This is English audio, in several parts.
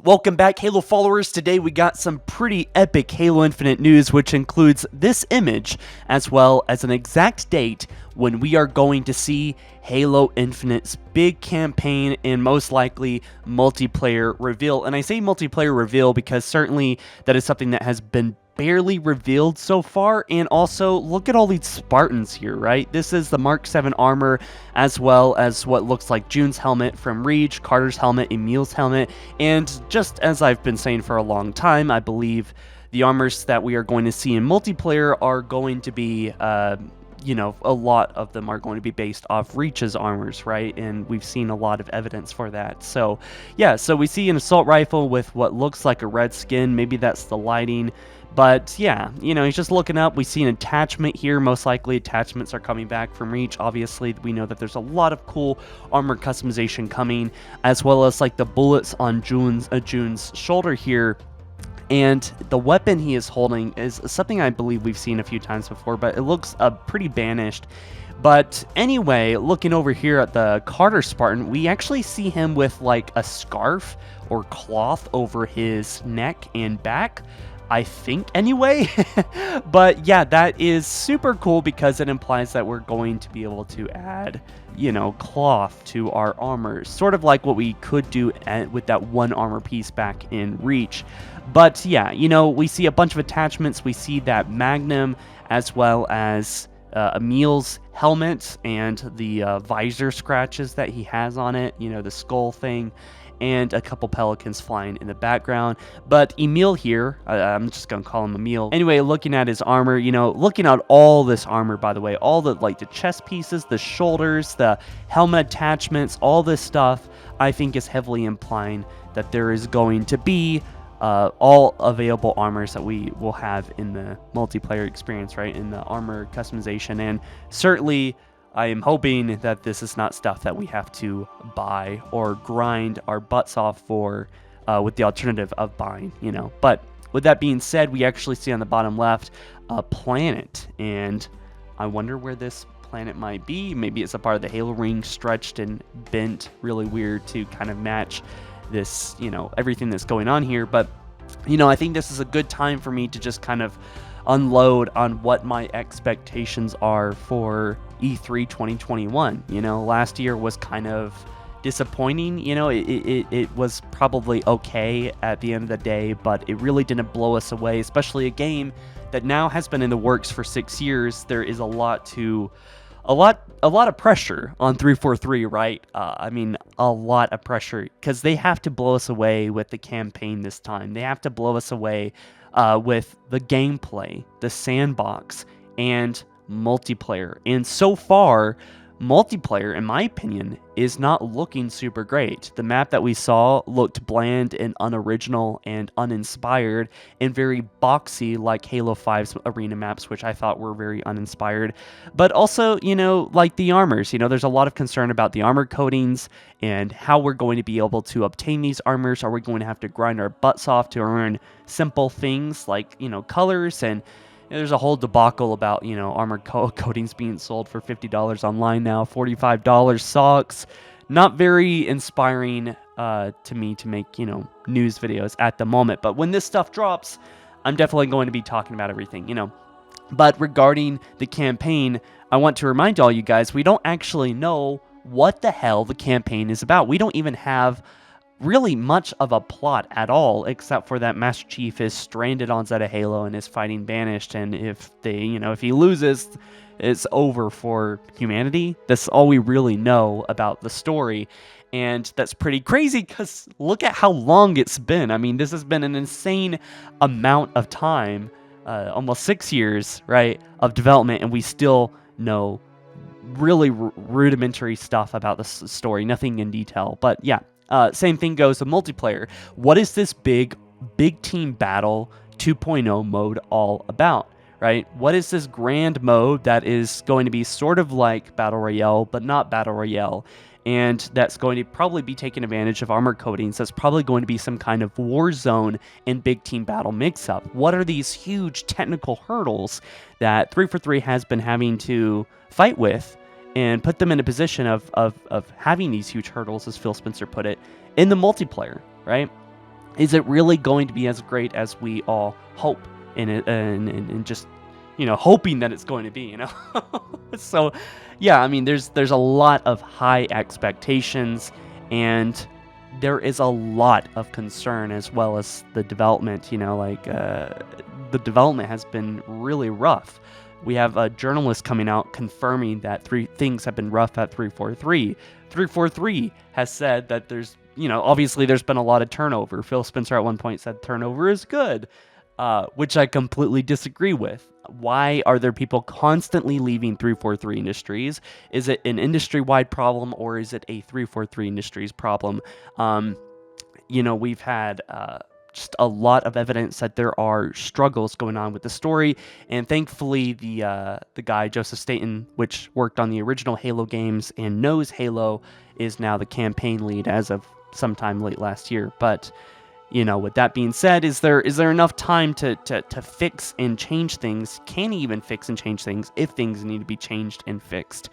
Welcome back, Halo followers. Today we got some pretty epic Halo Infinite news, which includes this image, as well as an exact date when we are going to see Halo Infinite's big campaign and most likely multiplayer reveal. And I say multiplayer reveal because certainly that is something that has been barely revealed so far. And also, look at all these Spartans here, right? This is the Mark 7 armor, as well as what looks like June's helmet from Reach, Carter's helmet, Emil's helmet, and just as I've been saying for a long time, I believe the armors that we are going to see in multiplayer are going to be a lot of them are going to be based off Reach's armors, right? And we've seen a lot of evidence for that. So yeah, so we see an assault rifle with what looks like a red skin. Maybe that's the lighting. But yeah, he's just looking up. We see an attachment here. Most likely attachments are coming back from Reach. Obviously, we know that there's a lot of cool armor customization coming, as well as like the bullets on June's shoulder here. And the weapon he is holding is something I believe we've seen a few times before, but it looks pretty banished. But anyway, looking over here at the Carter Spartan, we actually see him with like a scarf or cloth over his neck and back, I think anyway. But yeah, that is super cool because it implies that we're going to be able to add, cloth to our armor, sort of like what we could do with that one armor piece back in Reach. But yeah, we see a bunch of attachments. We see that Magnum, as well as Emil's helmet and the visor scratches that he has on it, the skull thing, and a couple pelicans flying in the background. But Emil here, I'm just gonna call him Emil. Anyway, looking at his armor, looking at all this armor, by the way, all the the chest pieces, the shoulders, the helmet attachments, all this stuff, I think is heavily implying that there is going to be all available armors that we will have in the multiplayer experience, right? In the armor customization. And certainly I am hoping that this is not stuff that we have to buy or grind our butts off for with the alternative of buying, But with that being said, we actually see on the bottom left a planet, and I wonder where this planet might be. Maybe it's a part of the Halo ring stretched and bent really weird to kind of match this, everything that's going on here. But, I think this is a good time for me to just kind of unload on what my expectations are for E3 2021. Last year was kind of disappointing. It was probably okay at the end of the day, but it really didn't blow us away, especially a game that now has been in the works for 6 years. There is a lot of pressure on 343, right? A lot of pressure, because they have to blow us away with the campaign this time. They have to blow us away with the gameplay, the sandbox, and multiplayer. And so far, multiplayer, in my opinion, is not looking super great. The map that we saw looked bland and unoriginal and uninspired and very boxy, like Halo 5's arena maps, which I thought were very uninspired. But also, like the armors, there's a lot of concern about the armor coatings and how we're going to be able to obtain these armors. Are we going to have to grind our butts off to earn simple things like, colors? And there's a whole debacle about, armor coatings being sold for $50 online now. $45 sucks. Not very inspiring to me to make, news videos at the moment. But when this stuff drops, I'm definitely going to be talking about everything, But regarding the campaign, I want to remind all you guys, we don't actually know what the hell the campaign is about. We don't even have really much of a plot at all, except for that Master Chief is stranded on Zeta Halo and is fighting Banished, and if he loses, it's over for humanity. That's all we really know about the story, and that's pretty crazy because look at how long it's been. This has been an insane amount of time, almost 6 years, right, of development, and we still know really rudimentary stuff about the story, nothing in detail. But yeah, same thing goes with multiplayer. What is this big team battle 2.0 mode all about, right? What is this grand mode that is going to be sort of like Battle Royale, but not Battle Royale? And that's going to probably be taking advantage of armor coatings. That's probably going to be some kind of war zone and big team battle mix-up. What are these huge technical hurdles that 343 has been having to fight with and put them in a position of having these huge hurdles, as Phil Spencer put it, in the multiplayer, right? is it really going to be as great as we all hope in it, and just, hoping that it's going to be, So, yeah, I mean, there's a lot of high expectations, and there is a lot of concern as well as the development. The development has been really rough. We have a journalist coming out confirming that things have been rough at 343. 343 has said that there's, obviously there's been a lot of turnover. Phil Spencer at one point said turnover is good, which I completely disagree with. Why are there people constantly leaving 343 Industries? Is it an industry-wide problem, or is it a 343 Industries problem? We've had just a lot of evidence that there are struggles going on with the story, and thankfully the guy Joseph Staten, which worked on the original Halo games and knows Halo, is now the campaign lead as of sometime late last year. But with that being said, is there enough time to fix and change things? Can he even fix and change things if things need to be changed and fixed?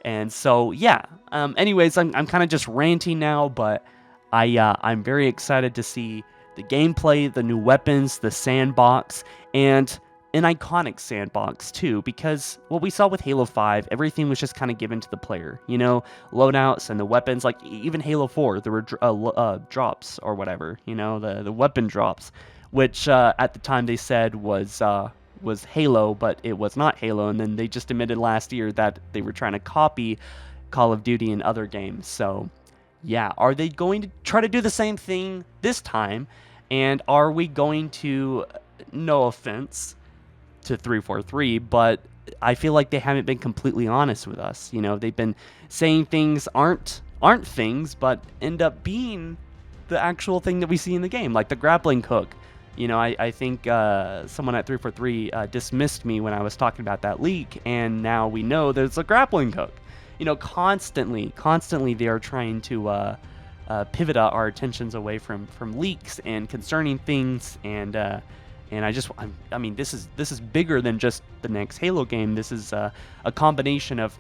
And so, yeah. Anyways, I'm kind of just ranting now, but I'm very excited to see the gameplay, the new weapons, the sandbox, and an iconic sandbox too, because what we saw with Halo 5, everything was just kind of given to the player, loadouts and the weapons. Like even Halo 4, there were drops or whatever, the weapon drops, which at the time they said was Halo, but it was not Halo, and then they just admitted last year that they were trying to copy Call of Duty and other games. So yeah, are they going to try to do the same thing this time? And are we going to, no offense to 343, but I feel like they haven't been completely honest with us. They've been saying things aren't things, but end up being the actual thing that we see in the game, like the grappling hook. I think someone at 343 dismissed me when I was talking about that leak, and now we know there's a grappling hook. Constantly they are trying to pivot our attentions away from leaks and concerning things, and I mean, this is bigger than just the next Halo game. This is a combination of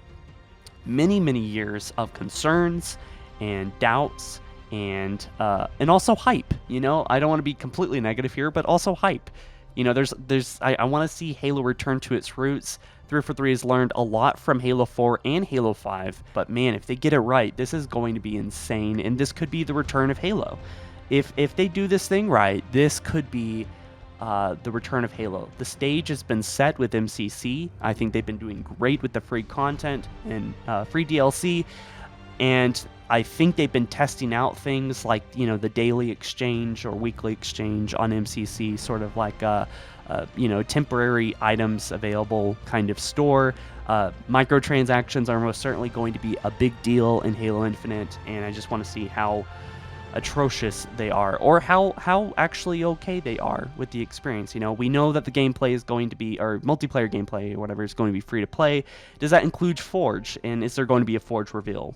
many years of concerns and doubts and also hype. I don't want to be completely negative here, but also hype. I want to see Halo return to its roots. 343 has learned a lot from Halo 4 and Halo 5, but man, if they get it right, this is going to be insane, and this could be the return of Halo. If they do this thing right, this could be the return of Halo. The stage has been set with MCC. I think they've been doing great with the free content and free DLC, and I think they've been testing out things like, the daily exchange or weekly exchange on MCC, sort of like temporary items available kind of store. Microtransactions are most certainly going to be a big deal in Halo Infinite, and I just want to see how atrocious they are, or how actually okay they are with the experience. We know that the gameplay is going to be, or multiplayer gameplay or whatever, is going to be free to play. Does that include Forge, and is there going to be a Forge reveal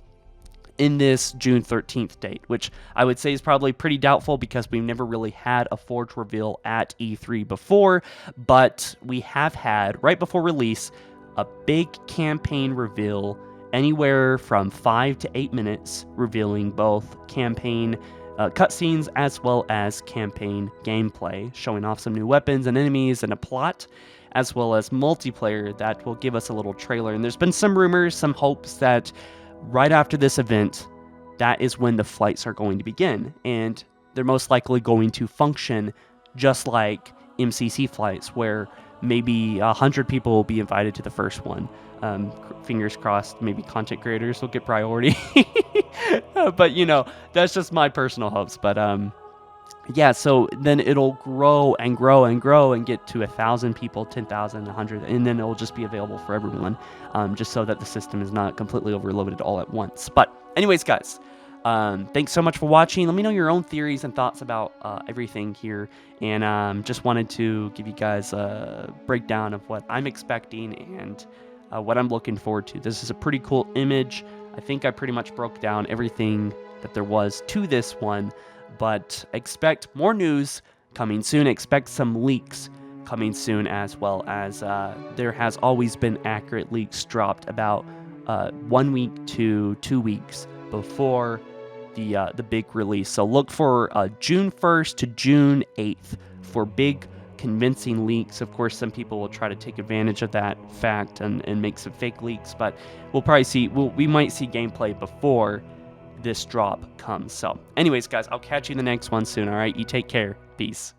in this June 13th date, which I would say is probably pretty doubtful because we've never really had a Forge reveal at E3 before, but we have had, right before release, a big campaign reveal, anywhere from 5 to 8 minutes, revealing both campaign cutscenes as well as campaign gameplay, showing off some new weapons and enemies and a plot, as well as multiplayer that will give us a little trailer. And there's been some rumors, some hopes that right after this event, that is when the flights are going to begin, and they're most likely going to function just like MCC flights, where maybe 100 people will be invited to the first one. Fingers crossed, maybe content creators will get priority. But that's just my personal hopes. But yeah, so then it'll grow and grow and grow and get to 1,000 people, 10,000, 100, and then it'll just be available for everyone, just so that the system is not completely overloaded all at once. But anyways, guys, thanks so much for watching. Let me know your own theories and thoughts about everything here, and just wanted to give you guys a breakdown of what I'm expecting and what I'm looking forward to. This is a pretty cool image. I think I pretty much broke down everything that there was to this one, but expect more news coming soon. Expect some leaks coming soon, as well as there has always been accurate leaks dropped about 1 week to 2 weeks before the big release. So look for June 1st to June 8th for big convincing leaks. Of course, some people will try to take advantage of that fact and make some fake leaks, but we'll probably see, we might see gameplay before this drop comes. So anyways, guys, I'll catch you in the next one soon. All right, you take care. Peace.